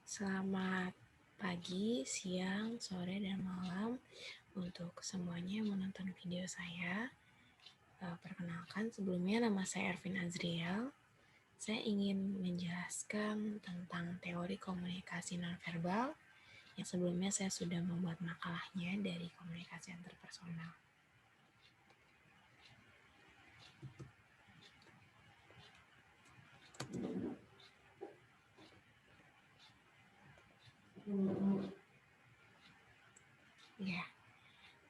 Selamat pagi, siang, sore, dan malam untuk semuanya yang menonton video saya. Perkenalkan, sebelumnya nama saya Ervin Azriel. Saya ingin menjelaskan tentang teori komunikasi nonverbal yang sebelumnya saya sudah membuat makalahnya dari komunikasi interpersonal. Ya,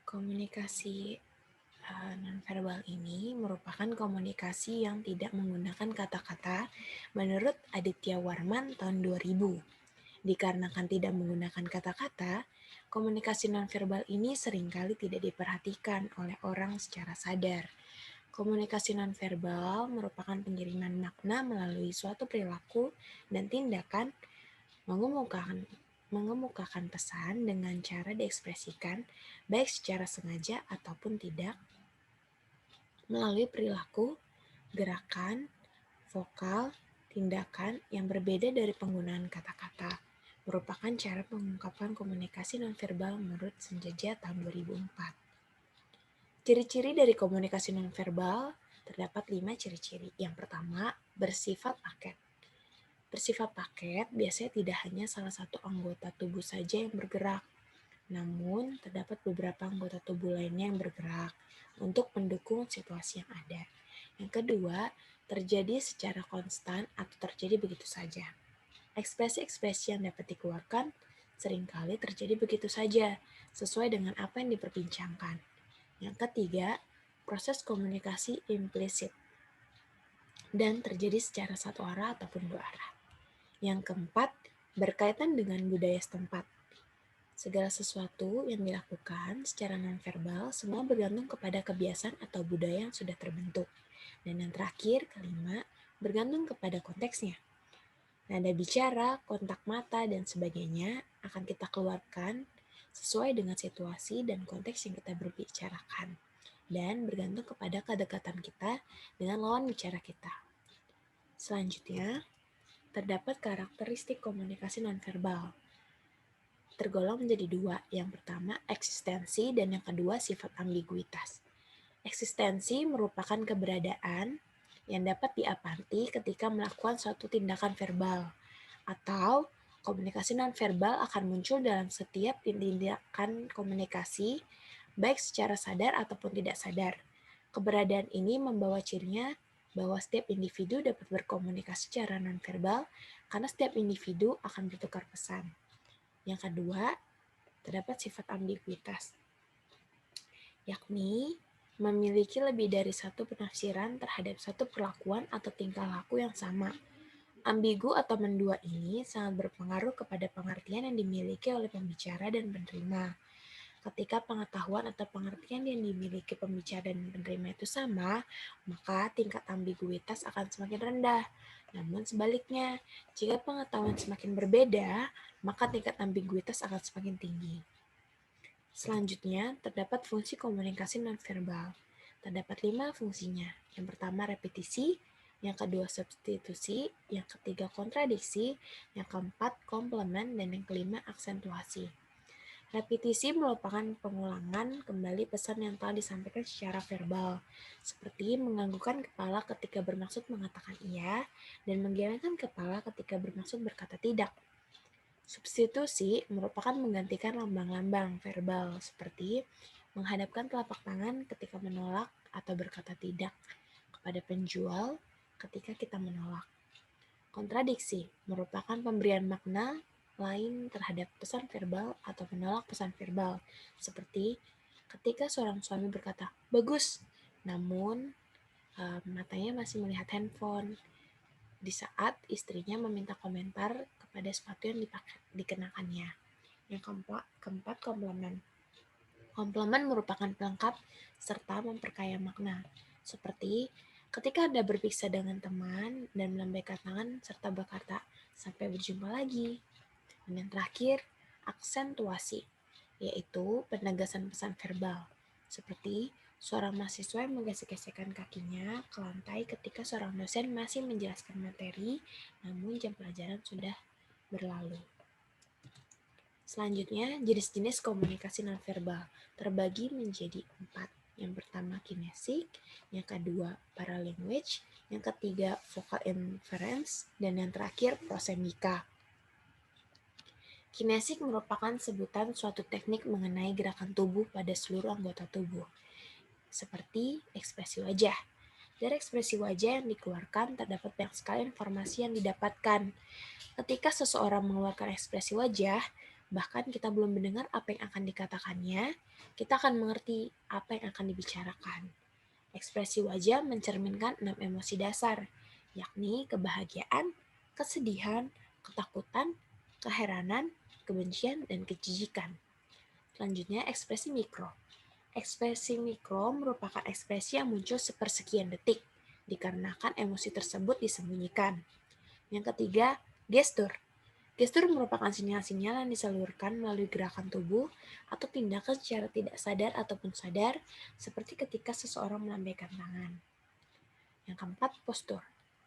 komunikasi nonverbal ini merupakan komunikasi yang tidak menggunakan kata-kata menurut Aditya Warman tahun 2000. Dikarenakan tidak menggunakan kata-kata, komunikasi nonverbal ini seringkali tidak diperhatikan oleh orang secara sadar. Komunikasi nonverbal merupakan pengiriman makna melalui suatu perilaku dan tindakan mengemukakan pesan dengan cara diekspresikan baik secara sengaja ataupun tidak melalui perilaku, gerakan, vokal, tindakan yang berbeda dari penggunaan kata-kata, merupakan cara pengungkapan komunikasi nonverbal menurut Senjaja tahun 2004. Ciri-ciri dari komunikasi nonverbal terdapat 5 ciri-ciri. Yang pertama, bersifat paket. Bersifat paket biasanya tidak hanya salah satu anggota tubuh saja yang bergerak, namun terdapat beberapa anggota tubuh lainnya yang bergerak untuk mendukung situasi yang ada. Yang kedua, terjadi secara konstan atau terjadi begitu saja. Ekspresi-ekspresi yang dapat dikeluarkan seringkali terjadi begitu saja, sesuai dengan apa yang diperbincangkan. Yang ketiga, proses komunikasi implisit dan terjadi secara satu arah ataupun dua arah. Yang keempat, berkaitan dengan budaya setempat. Segala sesuatu yang dilakukan secara nonverbal semua bergantung kepada kebiasaan atau budaya yang sudah terbentuk. Dan yang terakhir, kelima, bergantung kepada konteksnya. Nada bicara, kontak mata, dan sebagainya akan kita keluarkan sesuai dengan situasi dan konteks yang kita berbicarakan. Dan bergantung kepada kedekatan kita dengan lawan bicara kita. Selanjutnya, terdapat karakteristik komunikasi nonverbal. Tergolong menjadi dua. Yang pertama, eksistensi, dan yang kedua, sifat ambiguitas. Eksistensi merupakan keberadaan yang dapat diamati ketika melakukan suatu tindakan verbal, atau komunikasi nonverbal akan muncul dalam setiap tindakan komunikasi, baik secara sadar ataupun tidak sadar. Keberadaan ini membawa cirinya bahwa setiap individu dapat berkomunikasi secara nonverbal karena setiap individu akan bertukar pesan. Yang kedua, terdapat sifat ambiguitas, yakni memiliki lebih dari satu penafsiran terhadap satu perlakuan atau tingkah laku yang sama. Ambigu atau mendua ini sangat berpengaruh kepada pengertian yang dimiliki oleh pembicara dan penerima. Ketika pengetahuan atau pengertian yang dimiliki pembicara dan penerima itu sama, maka tingkat ambiguitas akan semakin rendah. Namun sebaliknya, jika pengetahuan semakin berbeda, maka tingkat ambiguitas akan semakin tinggi. Selanjutnya, terdapat fungsi komunikasi nonverbal. Terdapat 5 fungsinya. Yang pertama, repetisi. Yang kedua, substitusi. Yang ketiga, kontradiksi. Yang keempat, komplement. Dan yang kelima, aksentuasi. Repetisi merupakan pengulangan kembali pesan yang telah disampaikan secara verbal, seperti menganggukkan kepala ketika bermaksud mengatakan iya, dan menggelengkan kepala ketika bermaksud berkata tidak. Substitusi merupakan menggantikan lambang-lambang verbal, seperti menghadapkan telapak tangan ketika menolak atau berkata tidak kepada penjual ketika kita menolak. Kontradiksi merupakan pemberian makna lain terhadap pesan verbal atau menolak pesan verbal, seperti ketika seorang suami berkata, "Bagus," namun matanya masih melihat handphone di saat istrinya meminta komentar kepada sepatu yang dikenakannya. Yang keempat, komplement. Komplement merupakan pelengkap serta memperkaya makna, seperti ketika Anda berpisah dengan teman dan melambaikan tangan serta berkata, "Sampai berjumpa lagi." Dan yang terakhir, aksentuasi, yaitu penegasan pesan verbal, seperti seorang mahasiswa yang menggesek-gesekkan kakinya ke lantai ketika seorang dosen masih menjelaskan materi, namun jam pelajaran sudah berlalu. Selanjutnya, jenis-jenis komunikasi nonverbal terbagi menjadi 4. Yang pertama kinesik, yang kedua paralanguage, yang ketiga vocal inference, dan yang terakhir prosemika. Kinesik merupakan sebutan suatu teknik mengenai gerakan tubuh pada seluruh anggota tubuh, seperti ekspresi wajah. Dari ekspresi wajah yang dikeluarkan, terdapat banyak sekali informasi yang didapatkan. Ketika seseorang mengeluarkan ekspresi wajah, bahkan kita belum mendengar apa yang akan dikatakannya, kita akan mengerti apa yang akan dibicarakan. Ekspresi wajah mencerminkan 6 emosi dasar, yakni kebahagiaan, kesedihan, ketakutan, keheranan, kebencian, dan kejijikan. Selanjutnya, ekspresi mikro. Ekspresi mikro merupakan ekspresi yang muncul sepersekian detik, dikarenakan emosi tersebut disembunyikan. Yang ketiga, gestur. Gestur merupakan sinyal-sinyal yang disalurkan melalui gerakan tubuh atau tindakan secara tidak sadar ataupun sadar, seperti ketika seseorang melambaikan tangan. Yang keempat, postur.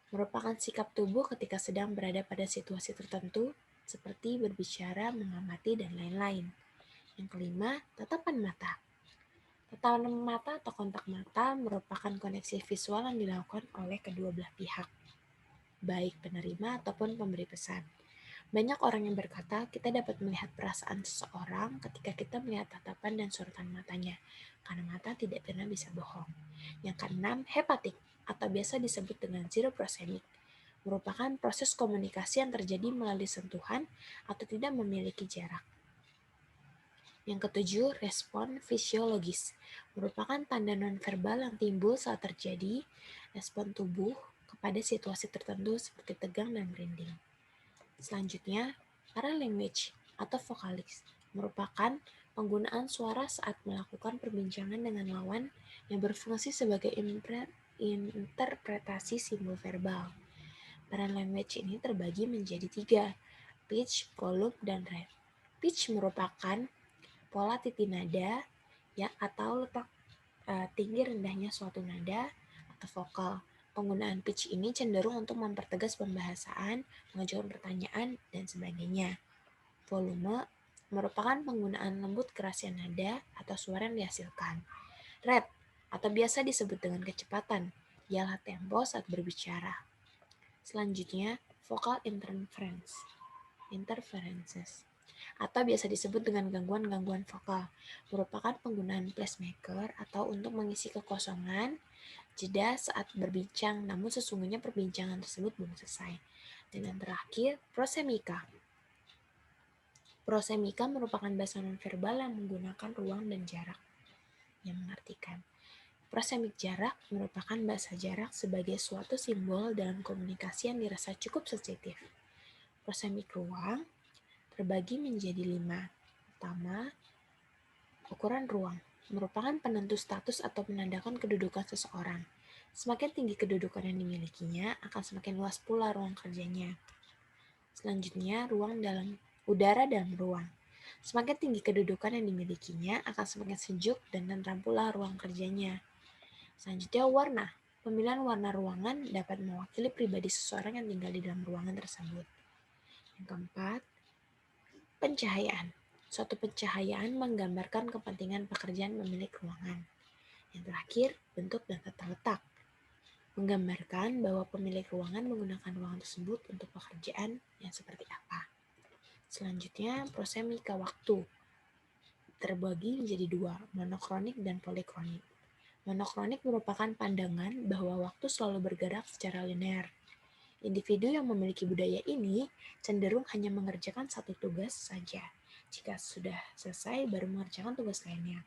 Merupakan sikap tubuh ketika sedang berada pada situasi tertentu, seperti berbicara, mengamati, dan lain-lain. Yang kelima, tatapan mata. Tatapan mata atau kontak mata merupakan koneksi visual yang dilakukan oleh kedua belah pihak, baik penerima ataupun pemberi pesan. Banyak orang yang berkata, kita dapat melihat perasaan seseorang ketika kita melihat tatapan dan sorotan matanya, karena mata tidak pernah bisa bohong. Yang keenam, hepatik, atau biasa disebut dengan zero proxemic, merupakan proses komunikasi yang terjadi melalui sentuhan atau tidak memiliki jarak. Yang ketujuh, respon fisiologis, merupakan tanda nonverbal yang timbul saat terjadi respon tubuh kepada situasi tertentu seperti tegang dan merinding. Selanjutnya, paralanguage atau vokalis merupakan penggunaan suara saat melakukan perbincangan dengan lawan yang berfungsi sebagai interpretasi simbol verbal. Paralanguage ini terbagi menjadi 3, pitch, volume, dan rate. Pitch merupakan pola titik nada ya atau letak tinggi rendahnya suatu nada atau vokal. Penggunaan pitch ini cenderung untuk mempertegas pembahasan, mengajukan pertanyaan, dan sebagainya. Volume merupakan penggunaan lembut kerasnya nada atau suara yang dihasilkan. Rate atau biasa disebut dengan kecepatan, ialah tempo saat berbicara. Selanjutnya, vocal interferences atau biasa disebut dengan gangguan-gangguan vokal, merupakan penggunaan pacemaker atau untuk mengisi kekosongan jeda saat berbincang, namun sesungguhnya perbincangan tersebut belum selesai. Dan yang terakhir, prosemika. Prosemika merupakan bahasa nonverbal yang menggunakan ruang dan jarak, yang mengartikan prosemik jarak merupakan bahasa jarak sebagai suatu simbol dalam komunikasi yang dirasa cukup sensitif. Prosemik ruang terbagi menjadi 5. Pertama, ukuran ruang merupakan penentu status atau menandakan kedudukan seseorang. Semakin tinggi kedudukan yang dimilikinya, akan semakin luas pula ruang kerjanya. Selanjutnya, udara dalam ruang. Semakin tinggi kedudukan yang dimilikinya, akan semakin sejuk dan tentram pula ruang kerjanya. Selanjutnya, warna. Pemilihan warna ruangan dapat mewakili pribadi seseorang yang tinggal di dalam ruangan tersebut. Yang keempat, pencahayaan. Suatu pencahayaan menggambarkan kepentingan pekerjaan pemilik ruangan. Yang terakhir, bentuk dan tata letak, menggambarkan bahwa pemilik ruangan menggunakan ruangan tersebut untuk pekerjaan yang seperti apa. Selanjutnya, prosemika waktu terbagi menjadi 2, monokronik dan polikronik. Monokronik merupakan pandangan bahwa waktu selalu bergerak secara linear. Individu yang memiliki budaya ini cenderung hanya mengerjakan satu tugas saja. Jika sudah selesai, baru mengerjakan tugas lainnya.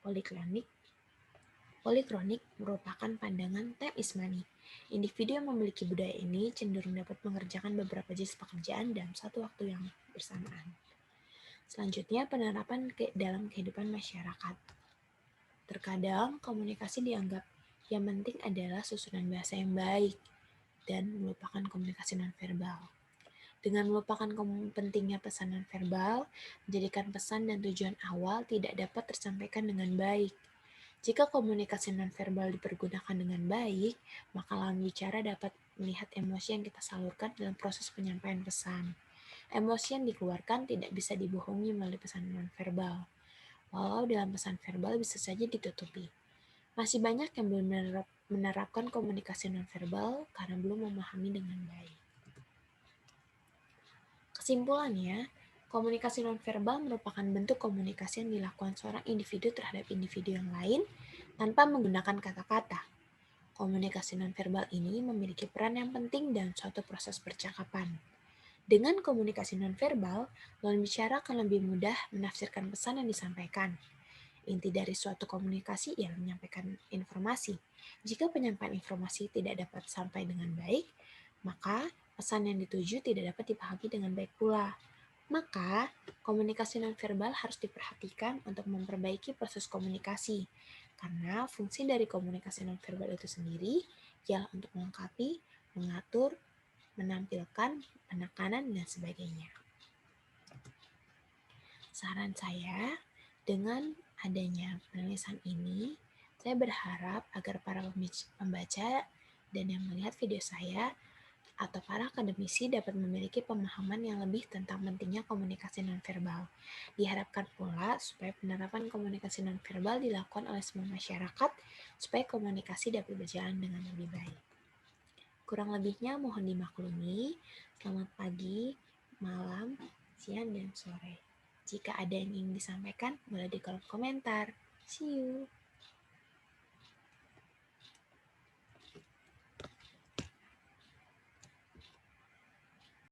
Polikronik merupakan pandangan time is money. Individu yang memiliki budaya ini cenderung dapat mengerjakan beberapa jenis pekerjaan dalam satu waktu yang bersamaan. Selanjutnya, penerapan dalam kehidupan masyarakat. Terkadang, komunikasi dianggap yang penting adalah susunan bahasa yang baik dan melupakan komunikasi nonverbal. Dengan melupakan pentingnya pesan nonverbal, menjadikan pesan dan tujuan awal tidak dapat tersampaikan dengan baik. Jika komunikasi nonverbal dipergunakan dengan baik, maka lawan bicara dapat melihat emosi yang kita salurkan dalam proses penyampaian pesan. Emosi yang dikeluarkan tidak bisa dibohongi melalui pesan nonverbal. Walau dalam pesan verbal bisa saja ditutupi. Masih banyak yang belum menerapkan komunikasi nonverbal karena belum memahami dengan baik. Kesimpulannya, komunikasi nonverbal merupakan bentuk komunikasi yang dilakukan seorang individu terhadap individu yang lain tanpa menggunakan kata-kata. Komunikasi nonverbal ini memiliki peran yang penting dalam suatu proses percakapan. Dengan komunikasi nonverbal, lawan bicara akan lebih mudah menafsirkan pesan yang disampaikan. Inti dari suatu komunikasi ialah menyampaikan informasi. Jika penyampaian informasi tidak dapat sampai dengan baik, maka pesan yang dituju tidak dapat dipahami dengan baik pula. Maka, komunikasi nonverbal harus diperhatikan untuk memperbaiki proses komunikasi. Karena fungsi dari komunikasi nonverbal itu sendiri ialah untuk melengkapi, mengatur, menampilkan, penekanan, dan sebagainya. Saran saya, dengan adanya penulisan ini, saya berharap agar para pembaca dan yang melihat video saya atau para akademisi dapat memiliki pemahaman yang lebih tentang pentingnya komunikasi nonverbal. Diharapkan pula supaya penerapan komunikasi nonverbal dilakukan oleh semua masyarakat supaya komunikasi dapat berjalan dengan lebih baik. Kurang lebihnya mohon dimaklumi. Selamat pagi, malam, siang, dan sore. Jika ada yang ingin disampaikan, boleh di kolom komentar. See you!